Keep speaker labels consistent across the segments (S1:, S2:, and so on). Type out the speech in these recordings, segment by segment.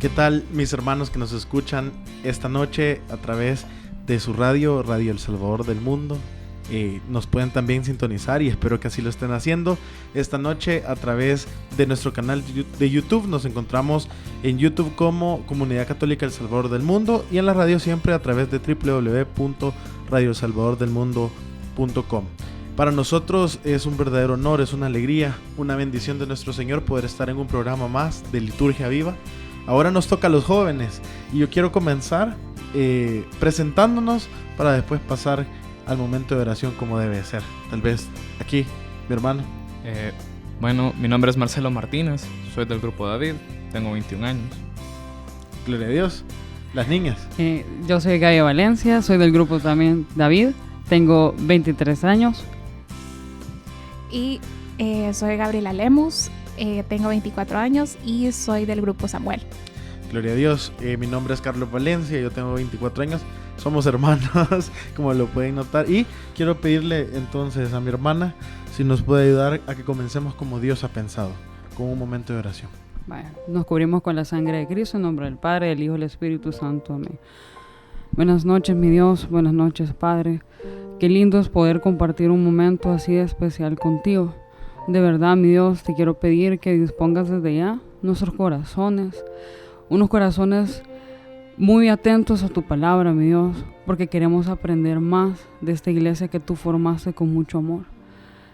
S1: ¿Qué tal, mis hermanos que nos escuchan esta noche a través de su radio, Radio El Salvador del Mundo? Nos pueden también sintonizar, y espero que así lo estén haciendo esta noche a través de nuestro canal de YouTube. Nos encontramos en YouTube como Comunidad Católica El Salvador del Mundo, y en la radio siempre a través de www.radioelsalvadordelmundo.com. Para nosotros es un verdadero honor, es una alegría, una bendición de nuestro Señor poder estar en un programa más de Liturgia Viva. Ahora nos toca a los jóvenes, y yo quiero comenzar presentándonos para después pasar al momento de oración como debe ser. Tal vez aquí, mi hermano.
S2: Bueno, mi nombre es Marcelo Martínez, soy del grupo David, tengo 21 años.
S1: Gloria a Dios. Las niñas.
S3: Yo soy Gaia Valencia, soy del grupo también David, tengo 23 años.
S4: Y soy Gabriela Lemus, tengo 24 años y soy del grupo Samuel.
S1: Gloria a Dios. Mi nombre es Carlos Valencia, yo tengo 24 años. Somos hermanos, como lo pueden notar. Y quiero pedirle entonces a mi hermana si nos puede ayudar a que comencemos como Dios ha pensado, con un momento de oración.
S3: Vaya, nos cubrimos con la sangre de Cristo, en nombre del Padre, del Hijo y del Espíritu Santo. Amén. Buenas noches, mi Dios. Buenas noches, Padre. Qué lindo es poder compartir un momento así de especial contigo. De verdad, mi Dios, te quiero pedir que dispongas desde ya nuestros corazones, unos corazones muy atentos a tu palabra, mi Dios, porque queremos aprender más de esta iglesia que tú formaste con mucho amor.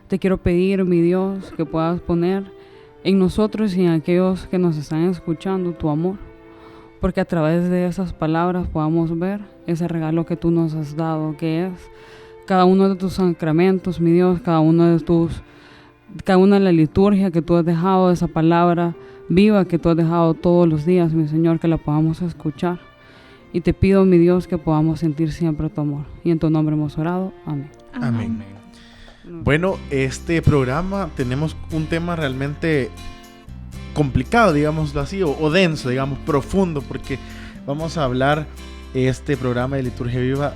S3: Te quiero pedir, mi Dios, que puedas poner en nosotros y en aquellos que nos están escuchando tu amor, porque a través de esas palabras podamos ver ese regalo que tú nos has dado, que es cada uno de tus sacramentos, mi Dios, cada una de la liturgia que tú has dejado, esa palabra viva que tú has dejado todos los días, mi Señor, que la podamos escuchar. Y te pido, mi Dios, que podamos sentir siempre tu amor. Y en tu nombre hemos orado. Amén.
S1: Amén. Bueno, este programa tenemos un tema realmente complicado, digámoslo así, o denso, digamos, profundo, porque vamos a hablar este programa de Liturgia Viva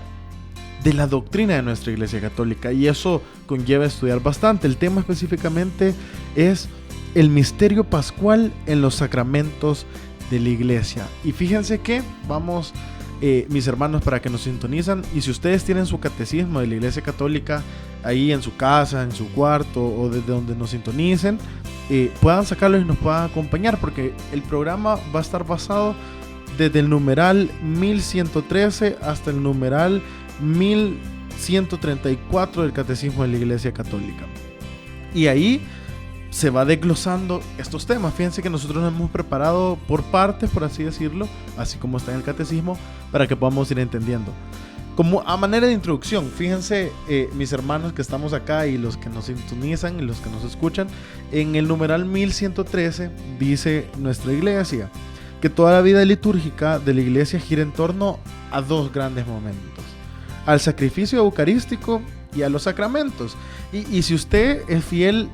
S1: de la doctrina de nuestra Iglesia Católica, y eso conlleva estudiar bastante. El tema específicamente es el misterio pascual en los sacramentos de la Iglesia. Y fíjense que vamos, mis hermanos, para que nos sintonizan, y si ustedes tienen su catecismo de la Iglesia Católica ahí en su casa, en su cuarto, o desde donde nos sintonicen, puedan sacarlo y nos puedan acompañar, porque el programa va a estar basado desde el numeral 1113 hasta el numeral 1134 del Catecismo de la Iglesia Católica. Y ahí se va desglosando estos temas. Fíjense que nosotros nos hemos preparado por partes, por así decirlo, así como está en el Catecismo, para que podamos ir entendiendo. Como a manera de introducción, fíjense, mis hermanos que estamos acá y los que nos sintonizan y los que nos escuchan, en el numeral 1113 dice nuestra Iglesia que toda la vida litúrgica de la Iglesia gira en torno a dos grandes momentos: al sacrificio eucarístico y a los sacramentos. Y si usted es fiel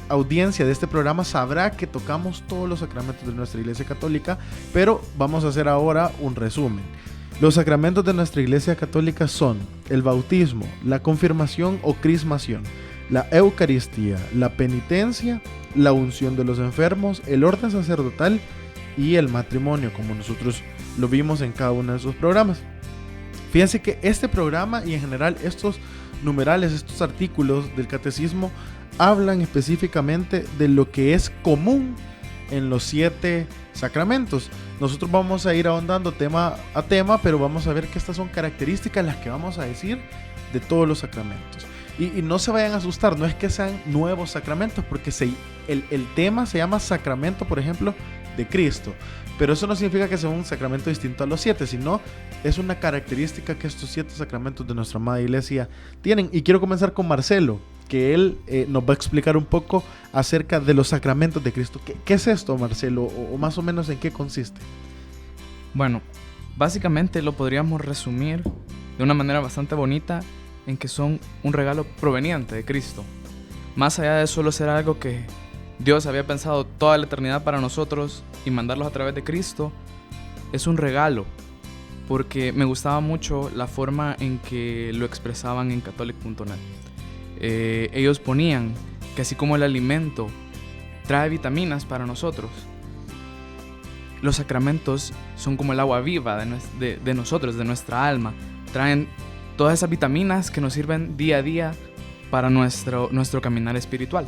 S1: audiencia de este programa, sabrá que tocamos todos los sacramentos de nuestra Iglesia Católica, pero vamos a hacer ahora un resumen. Los sacramentos de nuestra Iglesia Católica son el bautismo, la confirmación o crismación, la Eucaristía, la penitencia, la unción de los enfermos, el orden sacerdotal y el matrimonio, como nosotros lo vimos en cada uno de esos programas. Fíjense que este programa y en general estos numerales, estos artículos del catecismo hablan específicamente de lo que es común en los 7 sacramentos. Nosotros vamos a ir ahondando tema a tema, pero vamos a ver que estas son características las que vamos a decir de todos los sacramentos. Y no se vayan a asustar, no es que sean nuevos sacramentos, porque el tema se llama sacramento, por ejemplo, de Cristo. Pero eso no significa que sea un sacramento distinto a los 7, sino es una característica que estos 7 sacramentos de nuestra amada Iglesia tienen. Y quiero comenzar con Marcelo, que él nos va a explicar un poco acerca de los sacramentos de Cristo. ¿Qué es esto, Marcelo? O más o menos en qué consiste.
S2: Bueno, básicamente lo podríamos resumir de una manera bastante bonita en que son un regalo proveniente de Cristo. Más allá de solo ser algo que Dios había pensado toda la eternidad para nosotros y mandarlos a través de Cristo, es un regalo, porque me gustaba mucho la forma en que lo expresaban en catholic.net. Ellos ponían que así como el alimento trae vitaminas para nosotros, los sacramentos son como el agua viva de nosotros, de nuestra alma. Traen todas esas vitaminas que nos sirven día a día para nuestro caminar espiritual.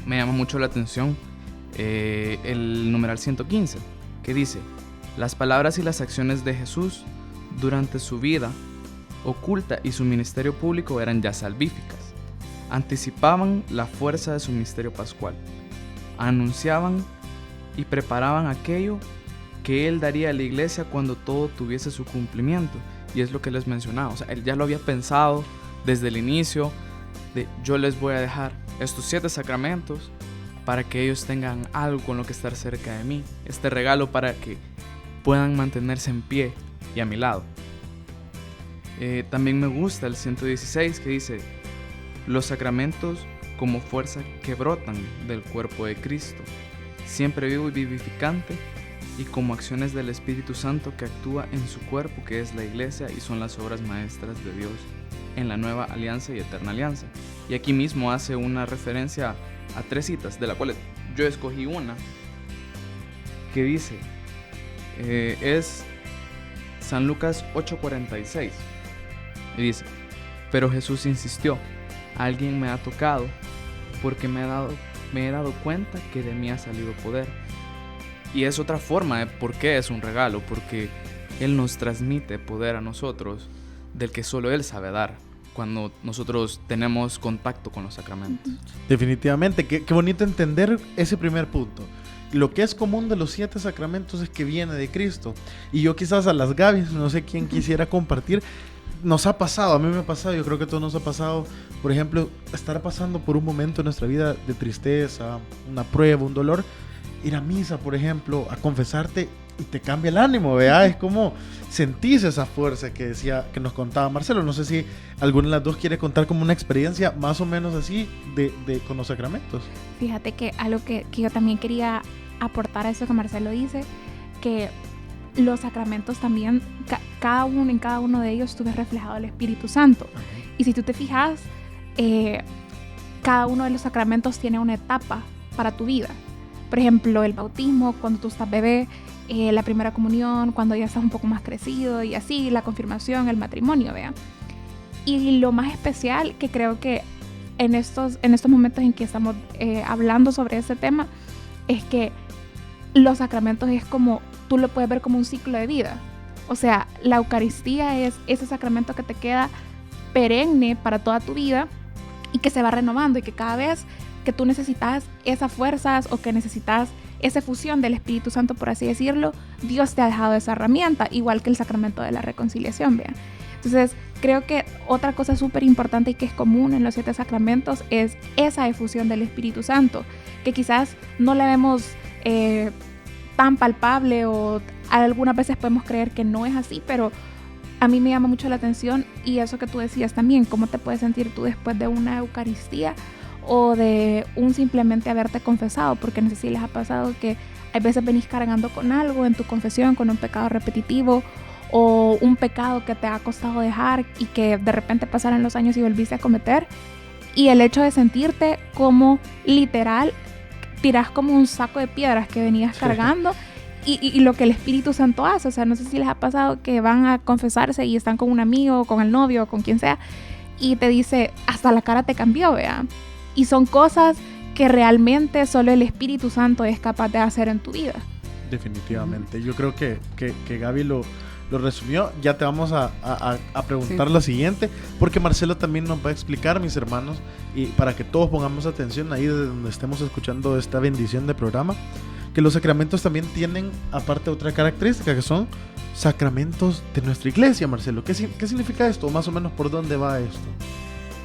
S2: Me llama mucho la atención el numeral 115, que dice: las palabras y las acciones de Jesús durante su vida oculta y su ministerio público eran ya salvíficas. Anticipaban la fuerza de su misterio pascual. Anunciaban y preparaban aquello que Él daría a la iglesia cuando todo tuviese su cumplimiento. Y es lo que les mencionaba. O sea, Él ya lo había pensado desde el inicio de: yo les voy a dejar estos 7 sacramentos para que ellos tengan algo con lo que estar cerca de mí. Este regalo para que puedan mantenerse en pie y a mi lado. También me gusta el 116, que dice: los sacramentos como fuerza que brotan del cuerpo de Cristo, siempre vivo y vivificante, y como acciones del Espíritu Santo que actúa en su cuerpo, que es la iglesia, y son las obras maestras de Dios en la nueva alianza y eterna alianza. Y aquí mismo hace una referencia a 3 citas, de las cuales yo escogí una, que dice, es San Lucas 8:46, y dice: pero Jesús insistió: alguien me ha tocado, porque me he dado cuenta que de mí ha salido poder. Y es otra forma de por qué es un regalo, porque Él nos transmite poder a nosotros del que solo Él sabe dar cuando nosotros tenemos contacto con los sacramentos.
S1: Definitivamente, qué bonito entender ese primer punto. Lo que es común de los 7 sacramentos es que viene de Cristo. Y yo quizás a las Gabis, no sé quién quisiera compartir, nos ha pasado, a mí me ha pasado, yo creo que a todos nos ha pasado, por ejemplo, estar pasando por un momento en nuestra vida de tristeza, una prueba, un dolor, ir a misa, por ejemplo, a confesarte y te cambia el ánimo, ¿verdad? Es como sentís esa fuerza que nos contaba Marcelo. No sé si alguna de las dos quiere contar como una experiencia más o menos así con los sacramentos.
S4: Fíjate que algo que yo también quería aportar a eso que Marcelo dice, que los sacramentos también, en cada uno de ellos tú ves reflejado el Espíritu Santo. Y si tú te fijas, cada uno de los sacramentos tiene una etapa para tu vida. Por ejemplo, el bautismo, cuando tú estás bebé, la primera comunión, cuando ya estás un poco más crecido, y así, la confirmación, el matrimonio, ¿vea? Y lo más especial que creo que en estos momentos en que estamos hablando sobre este tema, es que los sacramentos es como, tú lo puedes ver como un ciclo de vida. O sea, la Eucaristía es ese sacramento que te queda perenne para toda tu vida y que se va renovando, y que cada vez que tú necesitas esas fuerzas o que necesitas esa fusión del Espíritu Santo, por así decirlo, Dios te ha dejado esa herramienta, igual que el sacramento de la reconciliación, ¿vean? Entonces, creo que otra cosa súper importante y que es común en los 7 sacramentos es esa efusión del Espíritu Santo, que quizás no la vemos tan palpable, o algunas veces podemos creer que no es así, pero a mí me llama mucho la atención, y eso que tú decías también, cómo te puedes sentir tú después de una Eucaristía o de un simplemente haberte confesado, porque no sé si les ha pasado que a veces venís cargando con algo en tu confesión, con un pecado repetitivo o un pecado que te ha costado dejar y que de repente pasaron los años y volviste a cometer, y el hecho de sentirte como literal tirás como un saco de piedras que venías cargando. Y lo que el Espíritu Santo hace, o sea, no sé si les ha pasado que van a confesarse y están con un amigo, con el novio, con quien sea, y te dice, hasta la cara te cambió, ¿vea? Y son cosas que realmente solo el Espíritu Santo es capaz de hacer en tu vida.
S1: Definitivamente. Yo creo que Gaby lo resumió. Ya te vamos a preguntar lo siguiente, porque Marcelo también nos va a explicar, mis hermanos, y para que todos pongamos atención ahí desde donde estemos escuchando esta bendición de programa, que los sacramentos también tienen, aparte, otra característica, que son sacramentos de nuestra iglesia. Marcelo, ¿qué significa esto? O más o menos, ¿por dónde va esto?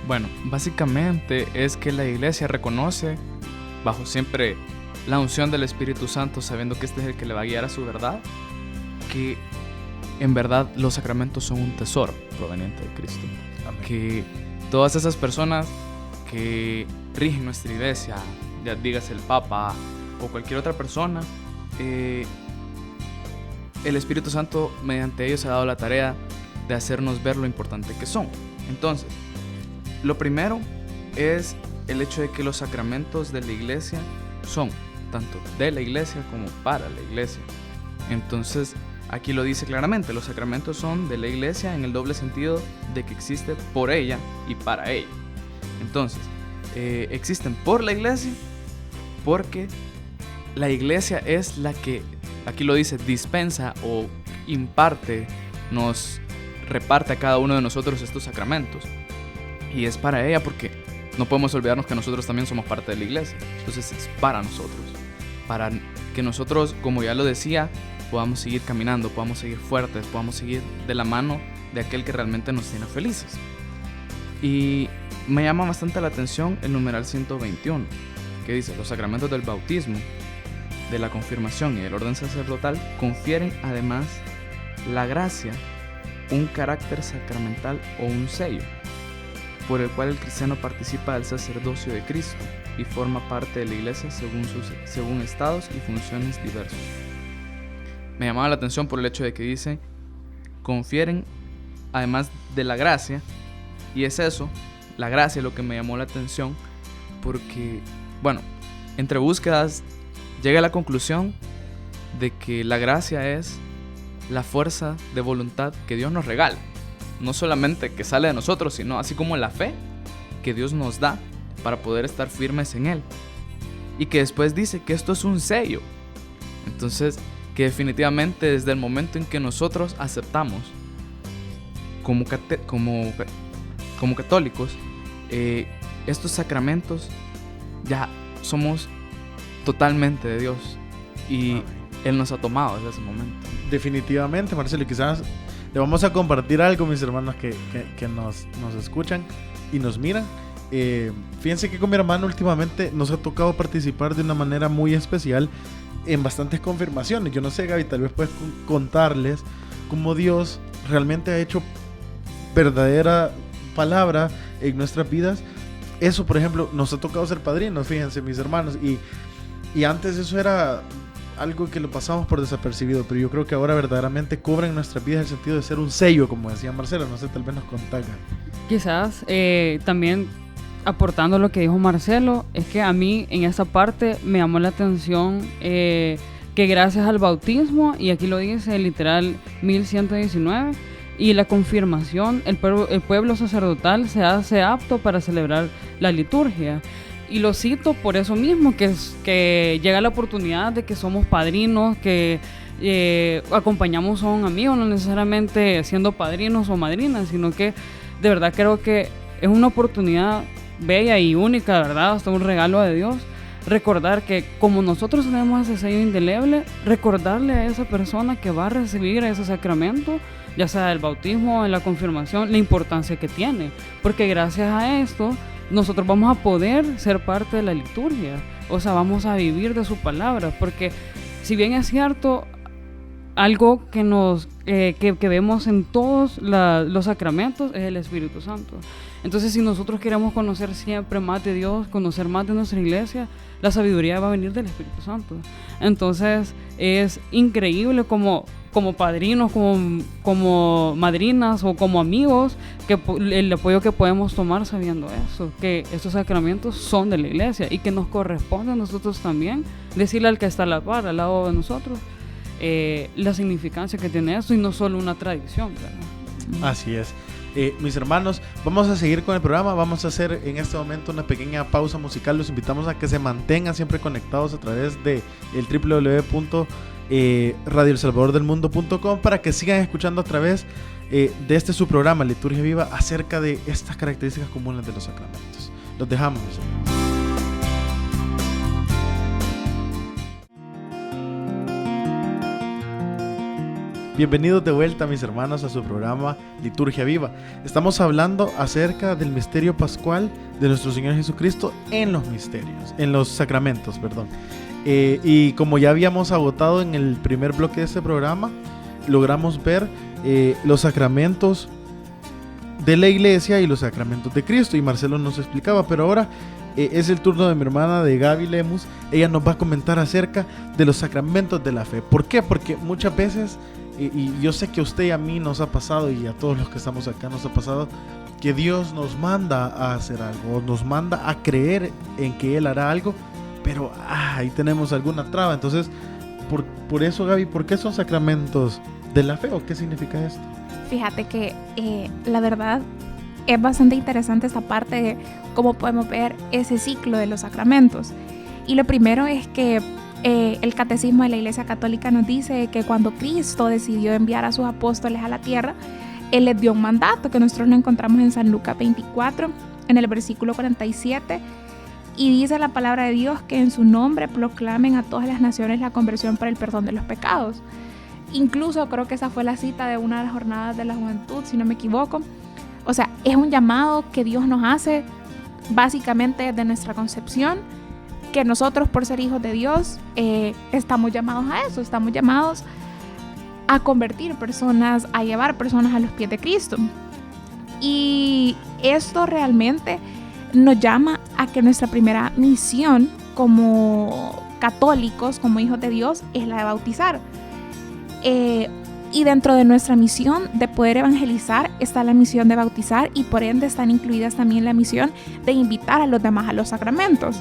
S2: Bueno, básicamente es que la iglesia reconoce, bajo siempre la unción del Espíritu Santo, sabiendo que este es el que le va a guiar a su verdad, que en verdad los sacramentos son un tesoro proveniente de Cristo. Amén. Que todas esas personas que rigen nuestra iglesia, ya digas el Papa o cualquier otra persona, el Espíritu Santo mediante ellos ha dado la tarea de hacernos ver lo importante que son. Entonces, lo primero es el hecho de que los sacramentos de la iglesia son tanto de la iglesia como para la iglesia. Entonces, aquí lo dice claramente, los sacramentos son de la iglesia en el doble sentido de que existe por ella y para ella. Entonces, existen por la iglesia porque la iglesia es la que, aquí lo dice, dispensa o imparte, nos reparte a cada uno de nosotros estos sacramentos. Y es para ella porque no podemos olvidarnos que nosotros también somos parte de la iglesia. Entonces es para nosotros, para que nosotros, como ya lo decía, podamos seguir caminando, podamos seguir fuertes, podamos seguir de la mano de aquel que realmente nos tiene felices. Y me llama bastante la atención el numeral 121, que dice: los sacramentos del bautismo, de la confirmación y del orden sacerdotal confieren además la gracia, un carácter sacramental o un sello, por el cual el cristiano participa del sacerdocio de Cristo y forma parte de la iglesia según estados y funciones diversos. Me llamaba la atención por el hecho de que dice confieren además de la gracia, y es eso, la gracia, lo que me llamó la atención, porque, bueno, entre búsquedas llegué a la conclusión de que la gracia es la fuerza de voluntad que Dios nos regala, no solamente que sale de nosotros, sino así como la fe que Dios nos da para poder estar firmes en Él, y que después dice que esto es un sello. Entonces, que definitivamente desde el momento en que nosotros aceptamos como católicos estos sacramentos, ya somos totalmente de Dios y Él nos ha tomado desde ese momento.
S1: Definitivamente, Marcelo, y quizás le vamos a compartir algo, mis hermanos que nos escuchan y nos miran. Fíjense que con mi hermano últimamente nos ha tocado participar de una manera muy especial en bastantes confirmaciones. Yo no sé, Gaby, tal vez puedes contarles cómo Dios realmente ha hecho verdadera palabra en nuestras vidas. Eso, por ejemplo, nos ha tocado ser padrinos, fíjense, mis hermanos, y antes eso era algo que lo pasamos por desapercibido, pero yo creo que ahora verdaderamente cobra en nuestras vidas el sentido de ser un sello, como decía Marcelo. No sé, tal vez nos contacta.
S3: Quizás también aportando lo que dijo Marcelo, es que a mí en esa parte me llamó la atención que gracias al bautismo, y aquí lo dice literal 1119, y la confirmación, el pueblo sacerdotal se hace apto para celebrar la liturgia. Y lo cito por eso mismo, que llega la oportunidad de que somos padrinos, que acompañamos a un amigo, no necesariamente siendo padrinos o madrinas, sino que de verdad creo que es una oportunidad bella y única, ¿verdad? Hasta un regalo de Dios. Recordar que como nosotros tenemos ese sello indeleble, recordarle a esa persona que va a recibir ese sacramento, ya sea el bautismo, en la confirmación, la importancia que tiene. Porque gracias a esto, nosotros vamos a poder ser parte de la liturgia. O sea, vamos a vivir de su palabra. Porque si bien es cierto, algo que vemos en todos los sacramentos es el Espíritu Santo. Entonces, si nosotros queremos conocer siempre más de Dios, conocer más de nuestra iglesia, la sabiduría va a venir del Espíritu Santo. Entonces, es increíble como padrinos, como madrinas o como amigos, que el apoyo que podemos tomar sabiendo eso, que estos sacramentos son de la iglesia y que nos corresponde a nosotros también decirle al que está a la par, al lado de nosotros, la significancia que tiene eso y no solo una tradición, ¿verdad? Así es.
S1: Mis hermanos, vamos a seguir con el programa. Vamos a hacer en este momento una pequeña pausa musical. Los invitamos a que se mantengan siempre conectados a través de el www.radioelsalvadordelmundo.com para que sigan escuchando a través de este su programa Liturgia Viva acerca de estas características comunes de los sacramentos. Los dejamos, mis hermanos. Bienvenidos de vuelta, mis hermanos, a su programa Liturgia Viva. Estamos hablando acerca del misterio pascual de nuestro Señor Jesucristo en los sacramentos, perdón. Y como ya habíamos agotado en el primer bloque de este programa, logramos ver los sacramentos de la iglesia y los sacramentos de Cristo, y Marcelo nos explicaba, pero ahora es el turno de mi hermana, de Gaby Lemus. Ella nos va a comentar acerca de los sacramentos de la fe. ¿Por qué? Porque muchas veces, y yo sé que a usted y a mí nos ha pasado, y a todos los que estamos acá nos ha pasado, que Dios nos manda a hacer algo, nos manda a creer en que Él hará algo, pero ahí tenemos alguna traba. Entonces por eso, Gaby, ¿por qué son sacramentos de la fe o qué significa esto?
S4: Fíjate que la verdad es bastante interesante esta parte de cómo podemos ver ese ciclo de los sacramentos. Y lo primero es que el Catecismo de la Iglesia Católica nos dice que cuando Cristo decidió enviar a sus apóstoles a la tierra, Él les dio un mandato que nosotros lo encontramos en San Lucas 24, en el versículo 47, y dice la palabra de Dios que en su nombre proclamen a todas las naciones la conversión para el perdón de los pecados. Incluso creo que esa fue la cita de una de las jornadas de la juventud, si no me equivoco. O sea, es un llamado que Dios nos hace básicamente desde nuestra concepción, que nosotros por ser hijos de Dios estamos llamados a eso, estamos llamados a convertir personas, a llevar personas a los pies de Cristo. Y esto realmente nos llama a que nuestra primera misión como católicos, como hijos de Dios, es la de bautizar. Y dentro de nuestra misión de poder evangelizar está la misión de bautizar, y por ende están incluidas también la misión de invitar a los demás a los sacramentos.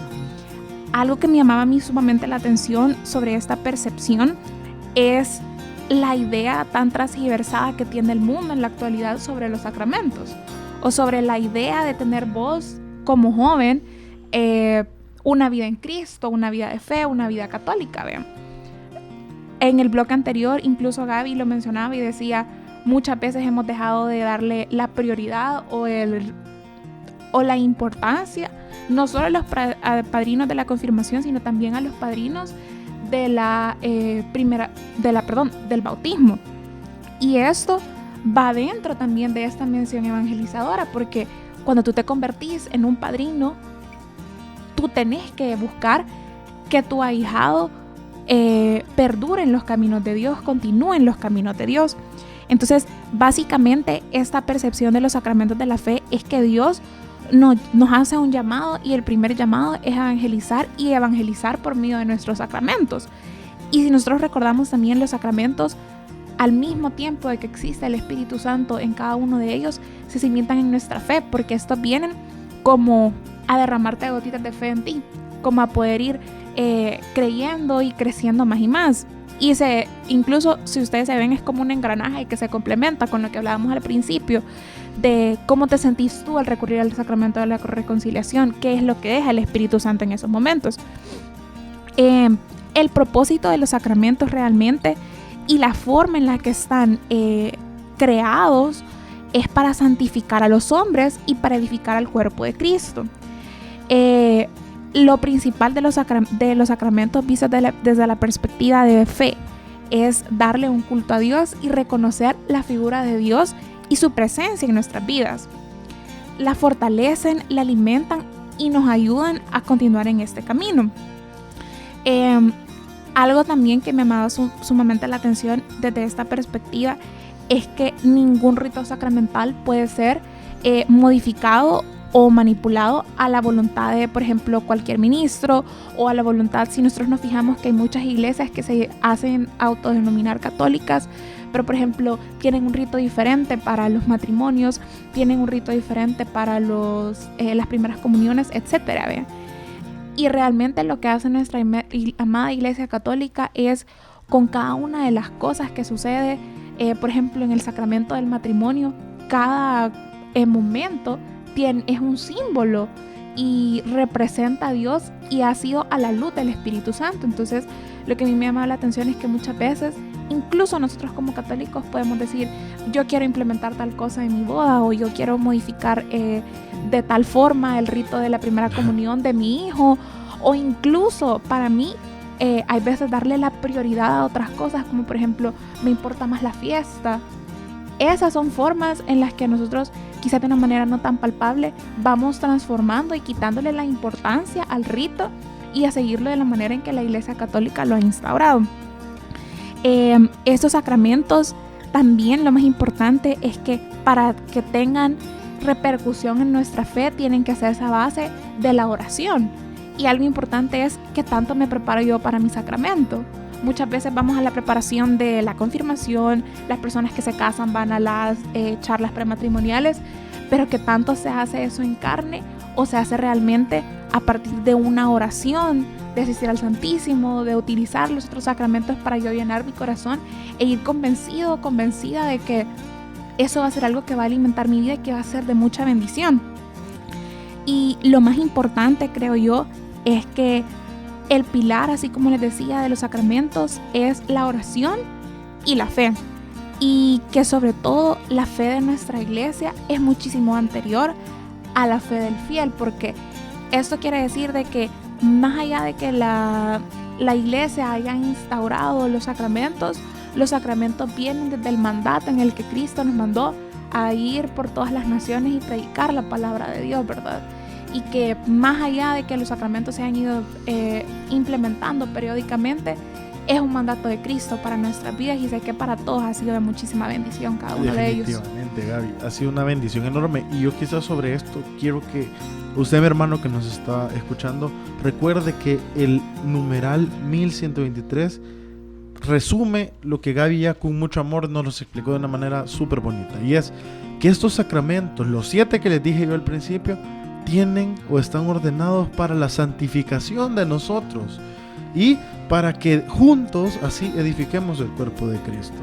S4: Algo que me llamaba a mí sumamente la atención sobre esta percepción es la idea tan transgiversada que tiene el mundo en la actualidad sobre los sacramentos, o sobre la idea de tener vos como joven una vida en Cristo, una vida de fe, una vida católica. Vean, en el bloque anterior incluso Gaby lo mencionaba y decía, muchas veces hemos dejado de darle la prioridad o la importancia no solo a los padrinos de la confirmación, sino también a los padrinos de del bautismo. Y esto va dentro también de esta mención evangelizadora, porque cuando tú te convertís en un padrino, tú tenés que buscar que tu ahijado perdure en los caminos de Dios, continúe en los caminos de Dios. Entonces, básicamente, esta percepción de los sacramentos de la fe es que Dios nos hace un llamado, y el primer llamado es evangelizar, y evangelizar por medio de nuestros sacramentos. Y si nosotros recordamos también los sacramentos, al mismo tiempo de que existe el Espíritu Santo en cada uno de ellos, se cimientan en nuestra fe, porque estos vienen como a derramarte gotitas de fe en ti, como a poder ir creyendo y creciendo más y más. Y incluso si ustedes se ven, es como un engranaje que se complementa con lo que hablábamos al principio, de cómo te sentís tú al recurrir al sacramento de la reconciliación, qué es lo que deja el Espíritu Santo en esos momentos. El propósito de los sacramentos realmente, y la forma en la que están creados, es para santificar a los hombres y para edificar al cuerpo de Cristo. Lo principal de los sacramentos vistos desde la perspectiva de fe es darle un culto a Dios y reconocer la figura de Dios y su presencia en nuestras vidas. La fortalecen, la alimentan y nos ayudan a continuar en este camino. Algo también que me ha llamado sumamente la atención desde esta perspectiva es que ningún rito sacramental puede ser modificado o manipulado a la voluntad de, por ejemplo, cualquier ministro, o a la voluntad, si nosotros nos fijamos que hay muchas iglesias que se hacen autodenominar católicas, pero por ejemplo tienen un rito diferente para los matrimonios, tienen un rito diferente para las primeras comuniones, etcétera, ¿ve? Y realmente lo que hace nuestra amada Iglesia Católica es, con cada una de las cosas que sucede, por ejemplo en el sacramento del matrimonio, cada momento es un símbolo y representa a Dios, y ha sido a la luz del Espíritu Santo. Entonces, lo que a mí me llama la atención es que muchas veces, incluso nosotros como católicos, podemos decir, yo quiero implementar tal cosa en mi boda, o yo quiero modificar de tal forma el rito de la primera comunión de mi hijo, o incluso para mí hay veces darle la prioridad a otras cosas, como por ejemplo, me importa más la fiesta. Esas son formas en las que nosotros, quizás de una manera no tan palpable, vamos transformando y quitándole la importancia al rito y a seguirlo de la manera en que la Iglesia Católica lo ha instaurado. Estos sacramentos también, lo más importante es que para que tengan repercusión en nuestra fe, tienen que hacerse a base de la oración. Y algo importante es que tanto me preparo yo para mi sacramento. Muchas veces vamos a la preparación de la confirmación, las personas que se casan van a las charlas prematrimoniales, pero que tanto se hace eso en carne, o se hace realmente a partir de una oración, de asistir al Santísimo, de utilizar los otros sacramentos para yo llenar mi corazón e ir convencida de que eso va a ser algo que va a alimentar mi vida y que va a ser de mucha bendición. Y lo más importante, creo yo, es que el pilar, así como les decía, de los sacramentos es la oración y la fe. Y que sobre todo la fe de nuestra iglesia es muchísimo anterior a la fe del fiel, porque esto quiere decir de que más allá de que la iglesia haya instaurado los sacramentos vienen desde el mandato en el que Cristo nos mandó a ir por todas las naciones y predicar la palabra de Dios, ¿verdad? Y que más allá de que los sacramentos se han ido implementando periódicamente, es un mandato de Cristo para nuestras vidas, y sé que para todos ha sido de muchísima bendición cada uno de ellos.
S1: Definitivamente, Gaby, ha sido una bendición enorme. Y yo quizás sobre esto quiero que usted, mi hermano que nos está escuchando, recuerde que el numeral 1123 resume lo que Gaby ya con mucho amor nos los explicó de una manera súper bonita, y es que estos sacramentos, los 7 que les dije yo al principio, tienen o están ordenados para la santificación de nosotros y para que juntos así edifiquemos el cuerpo de Cristo.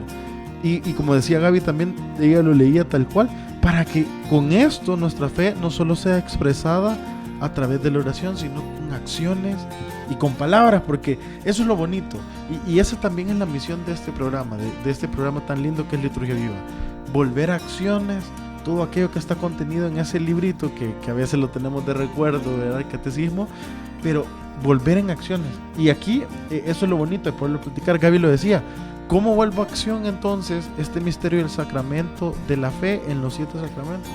S1: Y como decía Gaby también, ella lo leía tal cual, para que con esto nuestra fe no solo sea expresada a través de la oración, sino con acciones y con palabras, porque eso es lo bonito. Y esa también es la misión de este programa, de este programa tan lindo que es Liturgia Viva. Volver a acciones todo aquello que está contenido en ese librito que a veces lo tenemos de recuerdo, ¿verdad? El catecismo, pero volver en acciones. Y aquí eso es lo bonito de poderlo platicar. Gaby lo decía, ¿cómo vuelvo a acción entonces este misterio del sacramento de la fe en los 7 sacramentos?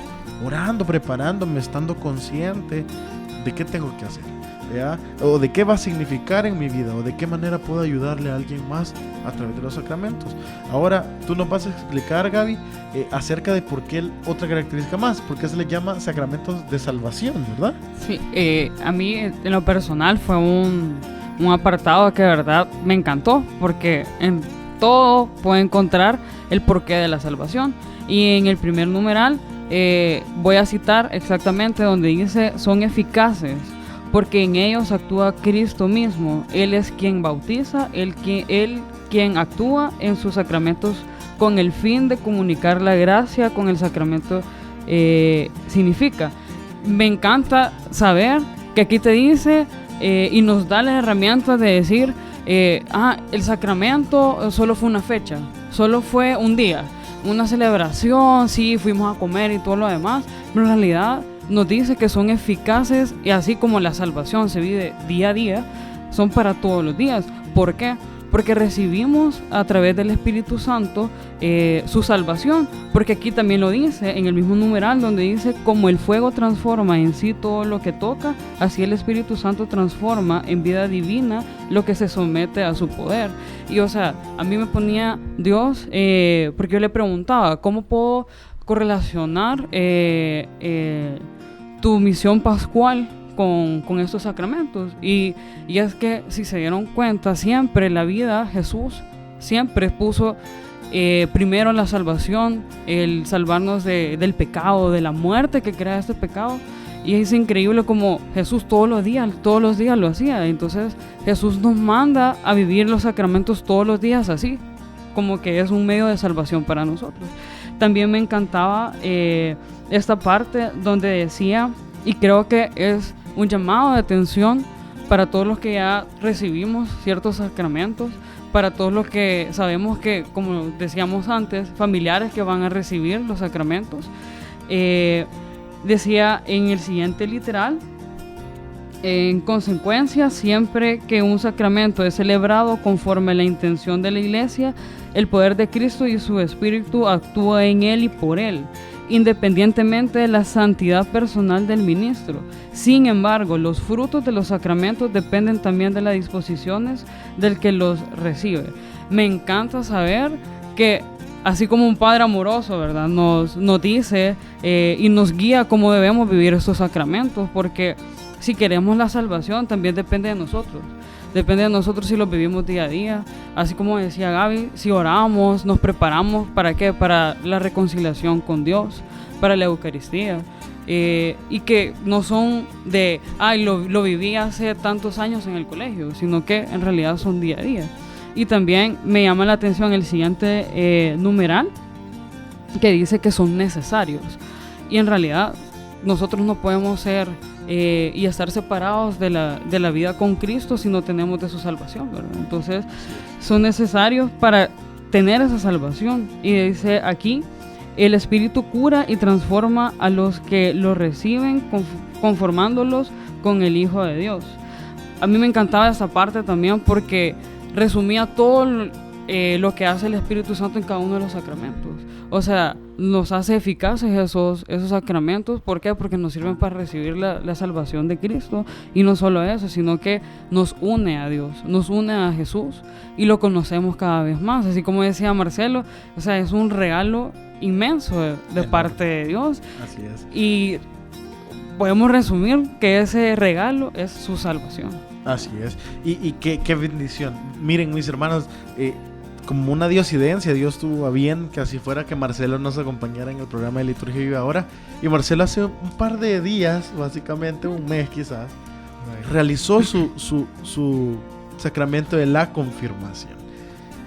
S1: Orando, preparándome, estando consciente de qué tengo que hacer, ¿verdad? O de qué va a significar en mi vida, o de qué manera puedo ayudarle a alguien más a través de los sacramentos. Ahora tú nos vas a explicar, Gaby, acerca de por qué otra característica más, por qué se le llama sacramentos de salvación, ¿verdad?
S3: Sí, a mí en lo personal fue un apartado que de verdad me encantó, porque en todo puedo encontrar el porqué de la salvación. Y en el primer numeral voy a citar exactamente donde dice: son eficaces porque en ellos actúa Cristo mismo. Él es quien bautiza, él quien actúa en sus sacramentos con el fin de comunicar la gracia con el sacramento significa. Me encanta saber que aquí te dice y nos da las herramientas de decir el sacramento solo fue una fecha, solo fue un día, una celebración, sí, fuimos a comer y todo lo demás, pero en realidad nos dice que son eficaces, y así como la salvación se vive día a día, son para todos los días. ¿Por qué? Porque recibimos a través del Espíritu Santo su salvación, porque aquí también lo dice en el mismo numeral donde dice: como el fuego transforma en sí todo lo que toca, así el Espíritu Santo transforma en vida divina lo que se somete a su poder. Y o sea, a mí me ponía Dios, porque yo le preguntaba, ¿cómo puedo correlacionar tu misión pascual con estos sacramentos? Y es que, si se dieron cuenta, siempre en la vida Jesús siempre puso primero la salvación, el salvarnos del pecado, de la muerte que crea este pecado. Y es increíble como Jesús todos los días lo hacía. Entonces Jesús nos manda a vivir los sacramentos todos los días así, como que es un medio de salvación para nosotros. También me encantaba esta parte donde decía, y creo que es un llamado de atención para todos los que ya recibimos ciertos sacramentos, para todos los que sabemos que, como decíamos antes, familiares que van a recibir los sacramentos. Decía en el siguiente literal: en consecuencia, siempre que un sacramento es celebrado conforme a la intención de la Iglesia, el poder de Cristo y su Espíritu actúa en él y por él, independientemente de la santidad personal del ministro. Sin embargo, los frutos de los sacramentos dependen también de las disposiciones del que los recibe. Me encanta saber que, así como un Padre amoroso, ¿verdad?, nos dice y nos guía cómo debemos vivir estos sacramentos, porque si queremos la salvación también depende de nosotros. Depende de nosotros si los vivimos día a día. Así como decía Gaby, si oramos, nos preparamos, ¿para qué? Para la reconciliación con Dios, para la Eucaristía, y que no son de, lo viví hace tantos años en el colegio, sino que en realidad son día a día. Y también me llama la atención el siguiente numeral, que dice que son necesarios. Y en realidad nosotros no podemos ser y estar separados de la vida con Cristo si no tenemos de su salvación, ¿verdad? Entonces son necesarios para tener esa salvación. Y dice aquí, el Espíritu cura y transforma a los que lo reciben, conformándolos con el Hijo de Dios. A mí me encantaba esa parte también porque resumía todo lo que hace el Espíritu Santo en cada uno de los sacramentos. O sea, nos hace eficaces esos sacramentos. ¿Por qué? Porque nos sirven para recibir la salvación de Cristo. Y no solo eso, sino que nos une a Dios, nos une a Jesús y lo conocemos cada vez más. Así como decía Marcelo, o sea, es un regalo inmenso de parte de Dios.
S1: Así es.
S3: Y podemos resumir que ese regalo es su salvación.
S1: Así es. Y qué bendición. Miren, mis hermanos, como una diosidencia, Dios tuvo a bien que así fuera, que Marcelo nos acompañara en el programa de Liturgia Viva ahora. Y Marcelo hace un par de días, básicamente un mes quizás, realizó su sacramento de la confirmación.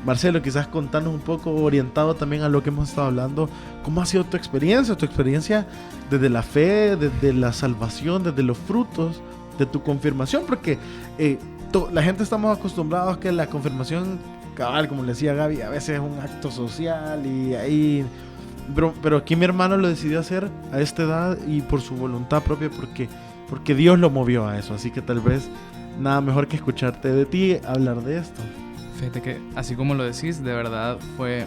S1: Marcelo, quizás contanos un poco, orientado también a lo que hemos estado hablando, ¿cómo ha sido tu experiencia desde la fe, desde la salvación, desde los frutos de tu confirmación? Porque la gente estamos acostumbrados a que la confirmación, cabal, como le decía Gaby, a veces es un acto social y ahí... Pero aquí mi hermano lo decidió hacer a esta edad y por su voluntad propia, porque Dios lo movió a eso. Así que tal vez nada mejor que escucharte de ti hablar de esto.
S2: Fíjate que, así como lo decís, de verdad fue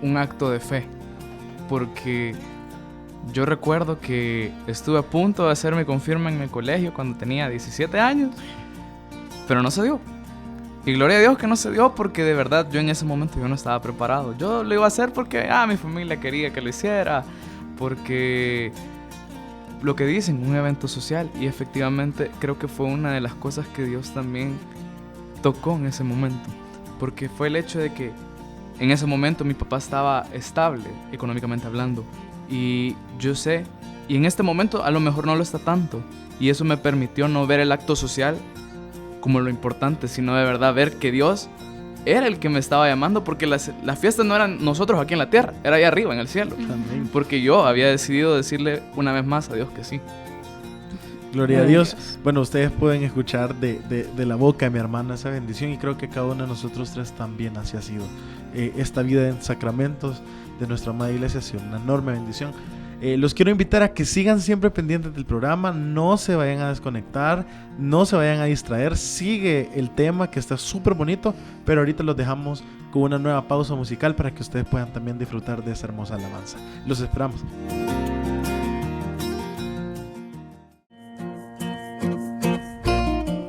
S2: un acto de fe. Porque yo recuerdo que estuve a punto de hacer mi confirma en el colegio cuando tenía 17 años, pero no se dio. Y gloria a Dios que no se dio, porque de verdad yo en ese momento yo no estaba preparado. Yo lo iba a hacer porque mi familia quería que lo hiciera, porque lo que dicen, un evento social. Y efectivamente creo que fue una de las cosas que Dios también tocó en ese momento, porque fue el hecho de que en ese momento mi papá estaba estable económicamente hablando, y yo sé, y en este momento a lo mejor no lo está tanto, y eso me permitió no ver el acto social como lo importante, sino de verdad ver que Dios era el que me estaba llamando, porque las fiestas no eran nosotros aquí en la tierra, era allá arriba en el cielo. Amén. Porque yo había decidido decirle una vez más a Dios que sí.
S1: Gloria a Dios. Bueno, ustedes pueden escuchar de la boca de mi hermana esa bendición, y creo que cada uno de nosotros tres también así ha sido. Esta vida en sacramentos de nuestra amada iglesia ha sido una enorme bendición. Los quiero invitar a que sigan siempre pendientes del programa, no se vayan a desconectar, no se vayan a distraer, sigue el tema que está súper bonito, pero ahorita los dejamos con una nueva pausa musical para que ustedes puedan también disfrutar de esa hermosa alabanza. Los esperamos.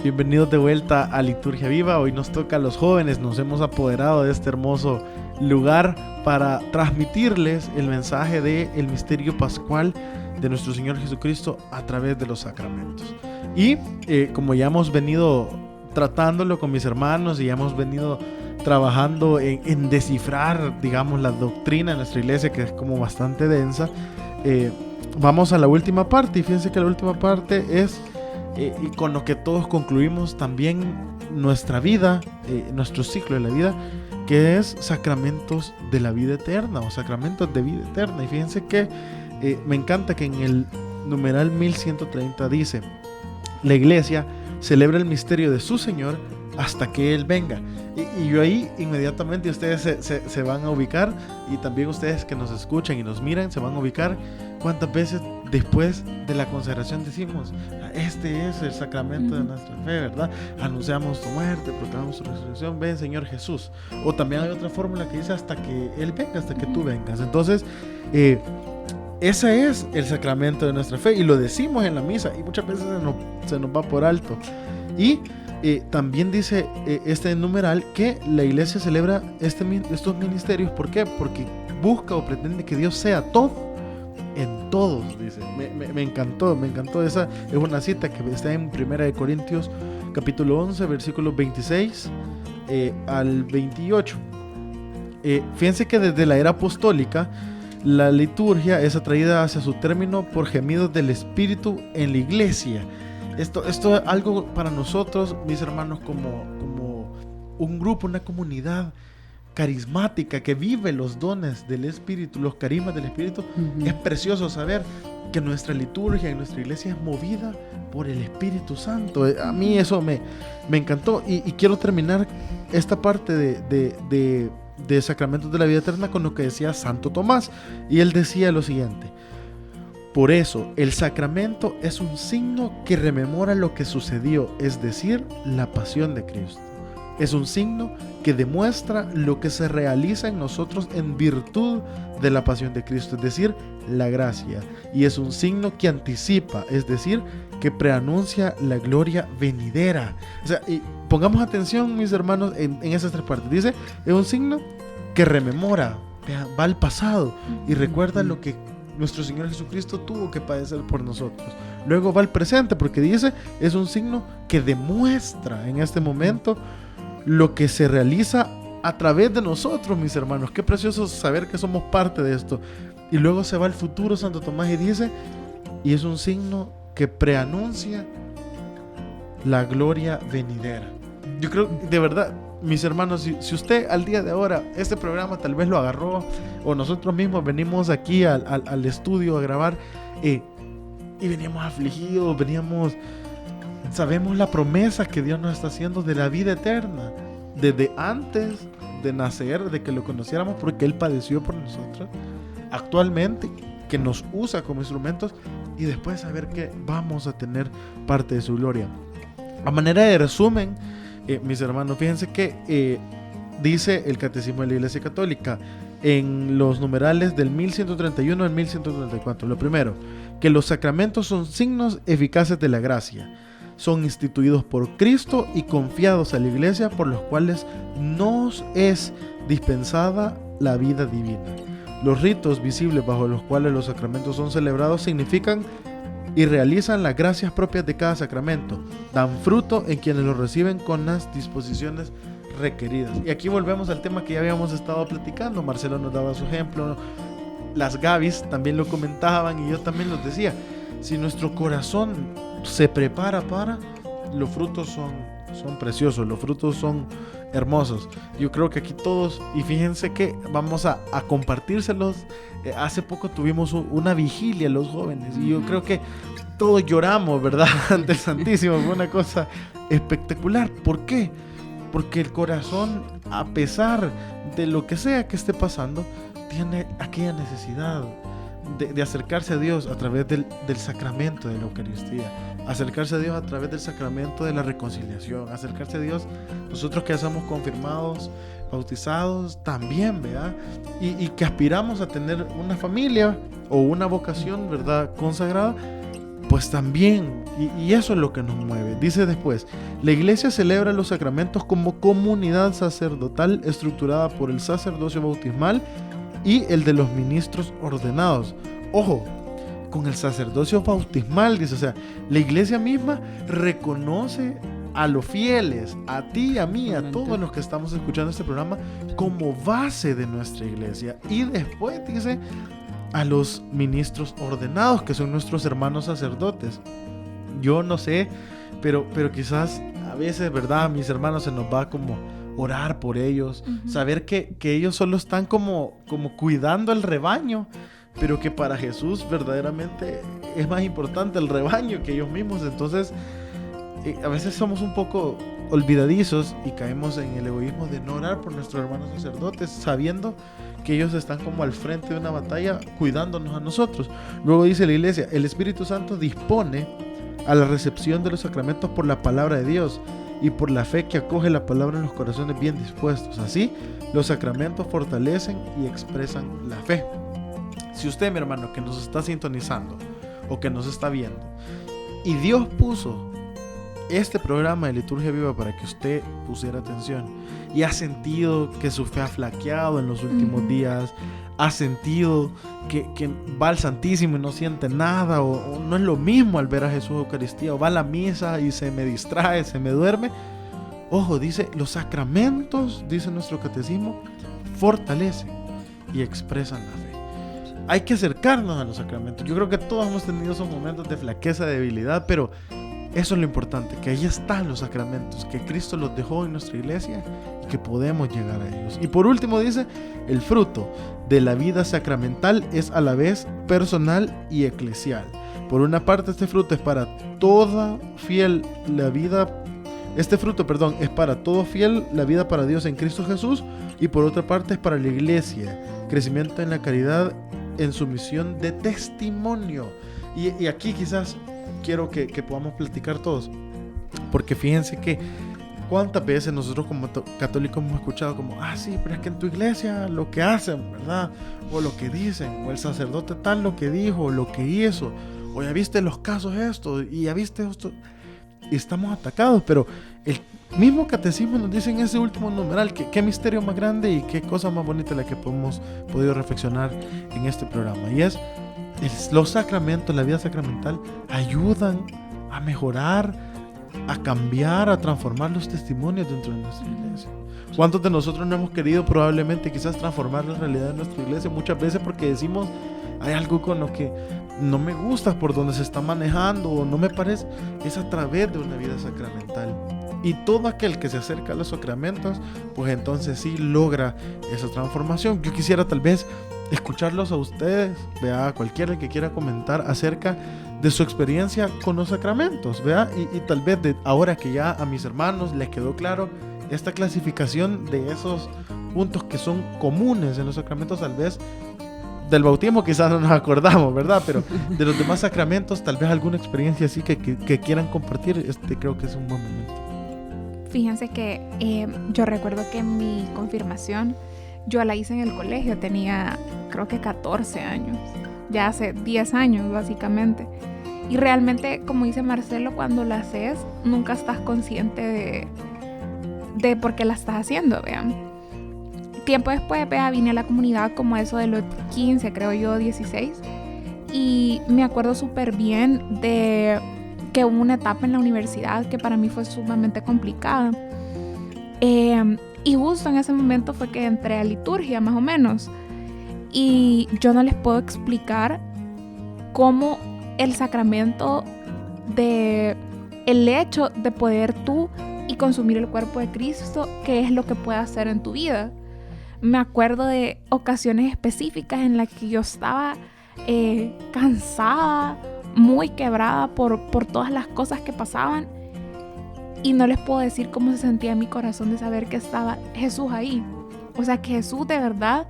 S1: Bienvenidos de vuelta a Liturgia Viva. Hoy nos toca a los jóvenes, nos hemos apoderado de este hermoso lugar para transmitirles el mensaje del misterio pascual de nuestro Señor Jesucristo a través de los sacramentos. Y como ya hemos venido tratándolo con mis hermanos y ya hemos venido trabajando en descifrar, digamos, la doctrina de nuestra iglesia, que es como bastante densa, vamos a la última parte. Y fíjense que la última parte es... y con lo que todos concluimos también nuestra vida, nuestro ciclo de la vida, que es sacramentos de la vida eterna o sacramentos de vida eterna. Y fíjense que me encanta que en el numeral 1130 dice: la iglesia celebra el misterio de su Señor hasta que Él venga. Y yo ahí inmediatamente ustedes se van a ubicar, y también ustedes que nos escuchan y nos miran se van a ubicar cuántas veces después de la consagración decimos: este es el sacramento de nuestra fe, ¿verdad? Anunciamos tu muerte, proclamamos tu resurrección, ven Señor Jesús. O también hay otra fórmula que dice hasta que Él venga, hasta que tú vengas. Entonces ese es el sacramento de nuestra fe, y lo decimos en la misa, y muchas veces se nos va por alto. Y también dice este numeral que la iglesia celebra estos ministerios. ¿Por qué? Porque busca o pretende que Dios sea todo en todos, dice. Me encantó. Esa es una cita que está en 1 Corintios capítulo 11 versículos 26 al 28. Fíjense que desde la era apostólica la liturgia es atraída hacia su término por gemidos del Espíritu en la iglesia. Esto es algo para nosotros, mis hermanos, como un grupo, una comunidad carismática que vive los dones del Espíritu, los carismas del Espíritu. Es precioso saber que nuestra liturgia y nuestra iglesia es movida por el Espíritu Santo. A mí eso me encantó, y quiero terminar esta parte de Sacramentos de la Vida Eterna con lo que decía Santo Tomás, y él decía lo siguiente: por eso el sacramento es un signo que rememora lo que sucedió, es decir, la pasión de Cristo. Es un signo que demuestra lo que se realiza en nosotros en virtud de la pasión de Cristo, es decir, la gracia. Y es un signo que anticipa, es decir, que preanuncia la gloria venidera. O sea, y pongamos atención, mis hermanos, en esas tres partes. Dice, es un signo que rememora, va al pasado y recuerda lo que nuestro Señor Jesucristo tuvo que padecer por nosotros. Luego va al presente, porque dice, es un signo que demuestra en este momento lo que se realiza a través de nosotros, mis hermanos. Qué precioso saber que somos parte de esto. Y luego se va al futuro, Santo Tomás, y dice, y es un signo que preanuncia la gloria venidera. Yo creo, de verdad, mis hermanos, si usted al día de ahora, este programa tal vez lo agarró, o nosotros mismos venimos aquí al estudio a grabar, y veníamos afligidos, sabemos la promesa que Dios nos está haciendo de la vida eterna, desde antes de nacer, de que lo conociéramos, porque Él padeció por nosotros, actualmente, que nos usa como instrumentos, y después saber que vamos a tener parte de su gloria. A manera de resumen, mis hermanos, fíjense que dice el Catecismo de la Iglesia Católica en los numerales del 1131 al 1134. Lo primero, que los sacramentos son signos eficaces de la gracia. Son instituidos por Cristo y confiados a la Iglesia, por los cuales nos es dispensada la vida divina. Los ritos visibles bajo los cuales los sacramentos son celebrados significan y realizan las gracias propias de cada sacramento. Dan fruto en quienes los reciben con las disposiciones requeridas. Y aquí volvemos al tema que ya habíamos estado platicando. Marcelo nos daba su ejemplo, las Gavis también lo comentaban y yo también los decía. Si nuestro corazón se prepara para, los frutos son preciosos, los frutos son hermosos. Yo creo que aquí todos, y fíjense que vamos a compartírselos. Hace poco tuvimos una vigilia los jóvenes y yo creo que todos lloramos, ¿verdad? Ante el Santísimo. Fue una cosa espectacular. ¿Por qué? Porque el corazón, a pesar de lo que sea que esté pasando, tiene aquella necesidad de acercarse a Dios a través del sacramento de la Eucaristía, acercarse a Dios a través del sacramento de la reconciliación, acercarse a Dios nosotros que ya somos confirmados, bautizados también, ¿verdad? Y que aspiramos a tener una familia o una vocación, ¿verdad?, consagrada, pues también, y eso es lo que nos mueve. Dice después, la Iglesia celebra los sacramentos como comunidad sacerdotal estructurada por el sacerdocio bautismal y el de los ministros ordenados. Ojo, con el sacerdocio bautismal, dice, o sea, la Iglesia misma reconoce a los fieles, a ti, a mí, a todos los que estamos escuchando este programa, como base de nuestra Iglesia. Y después dice a los ministros ordenados, que son nuestros hermanos sacerdotes. Yo no sé, pero quizás a veces, ¿verdad?, mis hermanos, se nos va como orar por ellos, saber que ellos solo están como cuidando el rebaño, pero que para Jesús verdaderamente es más importante el rebaño que ellos mismos. Entonces a veces somos un poco olvidadizos y caemos en el egoísmo de no orar por nuestros hermanos sacerdotes, sabiendo que ellos están como al frente de una batalla cuidándonos a nosotros. Luego dice la Iglesia, el Espíritu Santo dispone a la recepción de los sacramentos por la palabra de Dios y por la fe que acoge la palabra en los corazones bien dispuestos. Así, los sacramentos fortalecen y expresan la fe. Si usted, mi hermano, que nos está sintonizando o que nos está viendo, y Dios puso este programa de Liturgia Viva para que usted pusiera atención, y ha sentido que su fe ha flaqueado en los últimos días, ha sentido que va al Santísimo y no siente nada, o no es lo mismo al ver a Jesús Eucaristía, o va a la misa y se me distrae, se me duerme. Ojo, dice, los sacramentos, dice nuestro catecismo, fortalecen y expresan la fe. hay que acercarnos a los sacramentos. Yo creo que todos hemos tenido esos momentos de flaqueza, de debilidad, pero eso es lo importante, que ahí están los sacramentos, que Cristo los dejó en nuestra iglesia y que podemos llegar a ellos. Y por último dice, el fruto de la vida sacramental es a la vez personal y eclesial. Por una parte, este fruto es para toda fiel la vida. Este fruto, es para todo fiel la vida para Dios en Cristo Jesús, y por otra parte es para la iglesia, crecimiento en la caridad en su misión de testimonio. Y aquí quizás quiero que podamos platicar todos, porque fíjense que cuántas veces nosotros como católicos hemos escuchado como, sí, pero es que en tu iglesia lo que hacen, ¿verdad? O lo que dicen, o el sacerdote tal lo que dijo, o lo que hizo, o ya viste los casos esto, y ya viste esto, y estamos atacados. Pero el mismo catecismo nos dice en ese último numeral qué misterio más grande y qué cosa más bonita la que hemos podido reflexionar en este programa, y es los sacramentos, la vida sacramental ayudan a mejorar, a cambiar, a transformar los testimonios dentro de nuestra iglesia. ¿Cuántos de nosotros no hemos querido probablemente quizás transformar la realidad de nuestra iglesia? Muchas veces porque decimos, hay algo con lo que no me gusta por donde se está manejando o no me parece. Es a través de una vida sacramental. Y todo aquel que se acerca a los sacramentos, pues entonces sí logra esa transformación. Yo quisiera tal vez escucharlos a ustedes, vea, cualquiera que quiera comentar acerca de su experiencia con los sacramentos, vea, y tal vez de ahora que ya a mis hermanos les quedó claro esta clasificación de esos puntos que son comunes en los sacramentos. Tal vez del bautismo quizás no nos acordamos, ¿verdad? Pero de los demás sacramentos, tal vez alguna experiencia así que quieran compartir, creo que es un buen momento.
S4: Fíjense que yo recuerdo que mi confirmación yo la hice en el colegio, tenía creo que 14 años, ya hace 10 años básicamente. Y realmente, como dice Marcelo, cuando la haces, nunca estás consciente de por qué la estás haciendo, vean. Tiempo después, vine a la comunidad como eso de los 15, creo yo, 16. Y me acuerdo súper bien de que hubo una etapa en la universidad que para mí fue sumamente complicada. Y justo en ese momento fue que entré a liturgia, más o menos. Y yo no les puedo explicar cómo el sacramento el hecho de poder tú y consumir el cuerpo de Cristo, qué es lo que puede hacer en tu vida. Me acuerdo de ocasiones específicas en las que yo estaba cansada, muy quebrada por todas las cosas que pasaban. Y no les puedo decir cómo se sentía en mi corazón de saber que estaba Jesús ahí. O sea, que Jesús de verdad,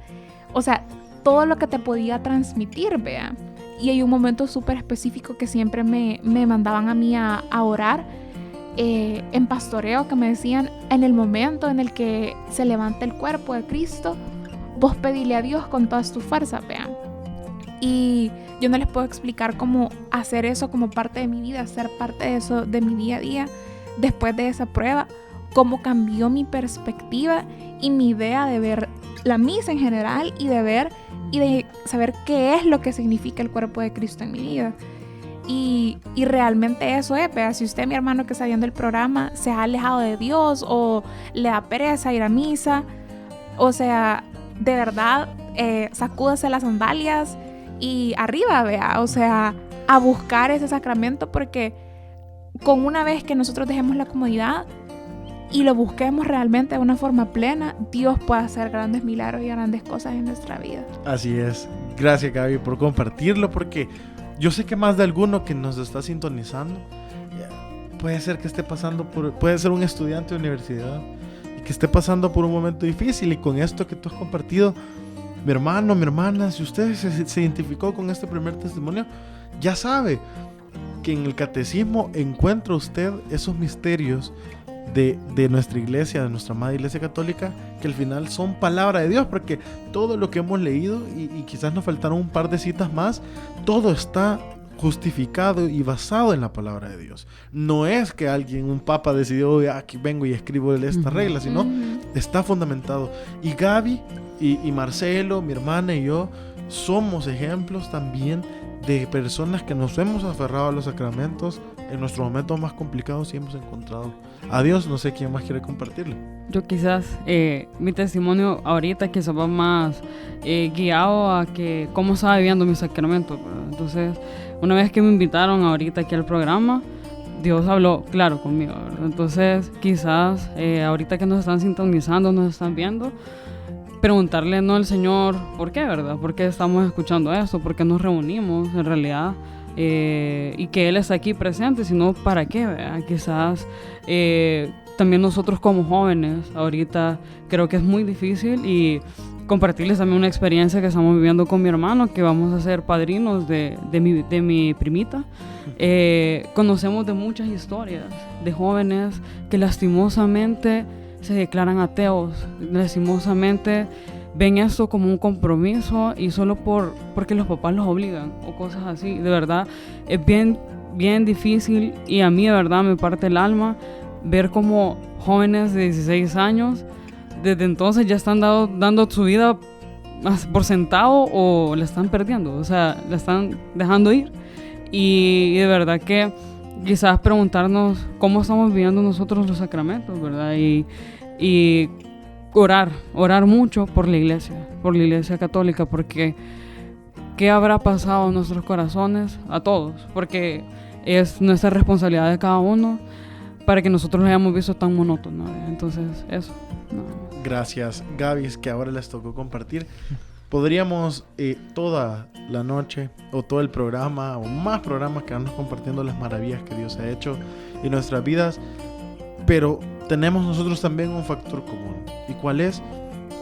S4: todo lo que te podía transmitir, vea. Y hay un momento súper específico que siempre me mandaban a mí a orar en pastoreo, que me decían, en el momento en el que se levanta el cuerpo de Cristo, vos pedile a Dios con todas tus fuerzas, vean. Y yo no les puedo explicar cómo hacer eso como parte de mi vida, ser parte de eso de mi día a día. Después de esa prueba, cómo cambió mi perspectiva y mi idea de ver la misa en general y de ver y de saber qué es lo que significa el cuerpo de Cristo en mi vida. Y realmente eso es, vea, si usted, mi hermano que está viendo el programa, se ha alejado de Dios o le da pereza ir a misa, de verdad, sacúdase las sandalias y arriba, vea, a buscar ese sacramento, porque con una vez que nosotros dejemos la comodidad y lo busquemos realmente de una forma plena, Dios puede hacer grandes milagros y grandes cosas en nuestra vida.
S1: Así es. Gracias, Gaby, por compartirlo, porque yo sé que más de alguno que nos está sintonizando puede ser que esté pasando puede ser un estudiante de universidad y que esté pasando por un momento difícil, y con esto que tú has compartido, mi hermano, mi hermana, si usted se identificó con este primer testimonio, ya sabe que en el catecismo encuentra usted esos misterios de nuestra iglesia, de nuestra amada iglesia católica, que al final son palabra de Dios, porque todo lo que hemos leído, y quizás nos faltaron un par de citas más, todo está justificado y basado en la palabra de Dios. No es que un papa decidió, aquí vengo y escribo esta regla, sino está fundamentado. Y Gaby y Marcelo, mi hermana y yo, somos ejemplos también de personas que nos hemos aferrado a los sacramentos en nuestros momentos más complicados sí hemos encontrado a Dios. No sé quién más quiere compartirlo.
S3: Yo quizás, mi testimonio ahorita quizás va más guiado a que cómo estaba viviendo mi sacramento, ¿verdad? Entonces, una vez que me invitaron ahorita aquí al programa, Dios habló claro conmigo, ¿verdad? Entonces, quizás ahorita que nos están sintonizando, nos están viendo, preguntarle no al Señor por qué, ¿verdad? ¿Por qué estamos escuchando esto? ¿Por qué nos reunimos en realidad? Y que Él está aquí presente, sino para qué, ¿verdad? Quizás también nosotros como jóvenes ahorita creo que es muy difícil, y compartirles también una experiencia que estamos viviendo con mi hermano, que vamos a ser padrinos de mi primita. Conocemos de muchas historias de jóvenes que lastimosamente se declaran ateos, lastimosamente ven esto como un compromiso y solo porque los papás los obligan o cosas así. De verdad es bien, bien difícil, y a mí de verdad me parte el alma ver como jóvenes de 16 años desde entonces ya están dando su vida por sentado, o la están perdiendo, o sea, la están dejando ir. Y de verdad que quizás preguntarnos cómo estamos viviendo nosotros los sacramentos, ¿verdad? Y orar mucho por la iglesia católica, porque ¿qué habrá pasado en nuestros corazones? A todos, porque es nuestra responsabilidad de cada uno, para que nosotros lo hayamos visto tan monótono, ¿no? Entonces, eso. No.
S1: Gracias, Gaby, que ahora les tocó compartir. Podríamos toda la noche o todo el programa o más programas quedarnos compartiendo las maravillas que Dios ha hecho en nuestras vidas, pero tenemos nosotros también un factor común. ¿Y cuál es?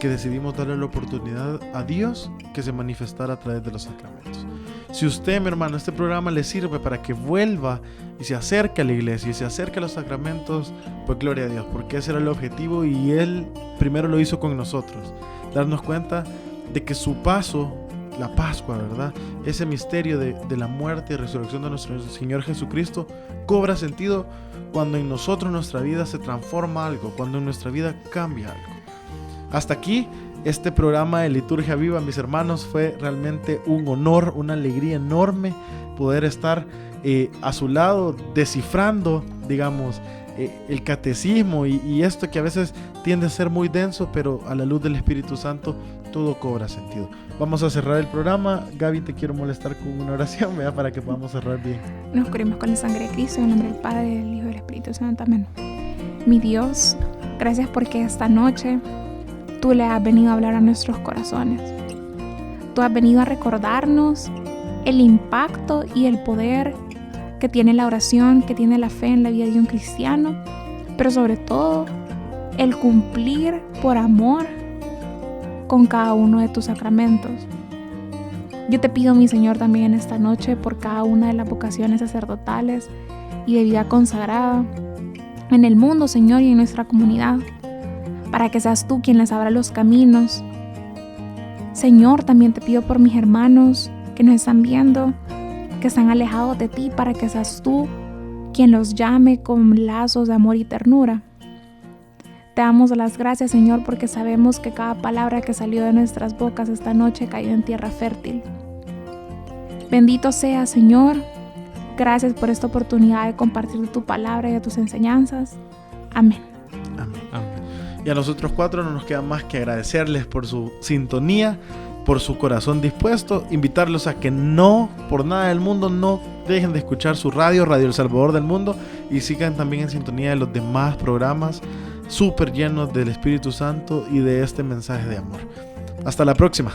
S1: Que decidimos darle la oportunidad a Dios que se manifestara a través de los sacramentos. Si usted, mi hermano, este programa le sirve para que vuelva y se acerque a la iglesia y se acerque a los sacramentos, pues gloria a Dios, porque ese era el objetivo, y Él primero lo hizo con nosotros. Darnos cuenta de que su paso, la Pascua, ¿verdad? Ese misterio de la muerte y resurrección de nuestro Señor Jesucristo cobra sentido cuando en nosotros nuestra vida se transforma algo, cuando en nuestra vida cambia algo. Hasta aquí este programa de Liturgia Viva, mis hermanos. Fue realmente un honor, una alegría enorme poder estar a su lado descifrando, digamos, el catecismo y esto que a veces tiende a ser muy denso, pero a la luz del Espíritu Santo todo cobra sentido. Vamos a cerrar el programa. Gaby, te quiero molestar con una oración, ¿verdad? Para que podamos cerrar bien.
S4: Nos cubrimos con la sangre de Cristo, en el nombre del Padre, del Hijo y del Espíritu Santo. Amén. Mi Dios, gracias porque esta noche Tú le has venido a hablar a nuestros corazones. Tú has venido a recordarnos el impacto y el poder que tiene la oración, que tiene la fe en la vida de un cristiano, pero sobre todo el cumplir por amor con cada uno de tus sacramentos. Yo te pido, mi Señor, también en esta noche por cada una de las vocaciones sacerdotales y de vida consagrada en el mundo, Señor, y en nuestra comunidad, para que seas tú quien les abra los caminos. Señor, también te pido por mis hermanos que nos están viendo, que están alejados de ti, para que seas tú quien los llame con lazos de amor y ternura. Te damos las gracias, Señor, porque sabemos que cada palabra que salió de nuestras bocas esta noche cayó en tierra fértil. Bendito sea, Señor. Gracias por esta oportunidad de compartir tu palabra y de tus enseñanzas. Amén.
S1: Amén. Amén. Y a nosotros cuatro no nos queda más que agradecerles por su sintonía, por su corazón dispuesto, invitarlos a que no, por nada del mundo, no dejen de escuchar su radio, Radio El Salvador del Mundo, y sigan también en sintonía de los demás programas súper llenos del Espíritu Santo y de este mensaje de amor. Hasta la próxima.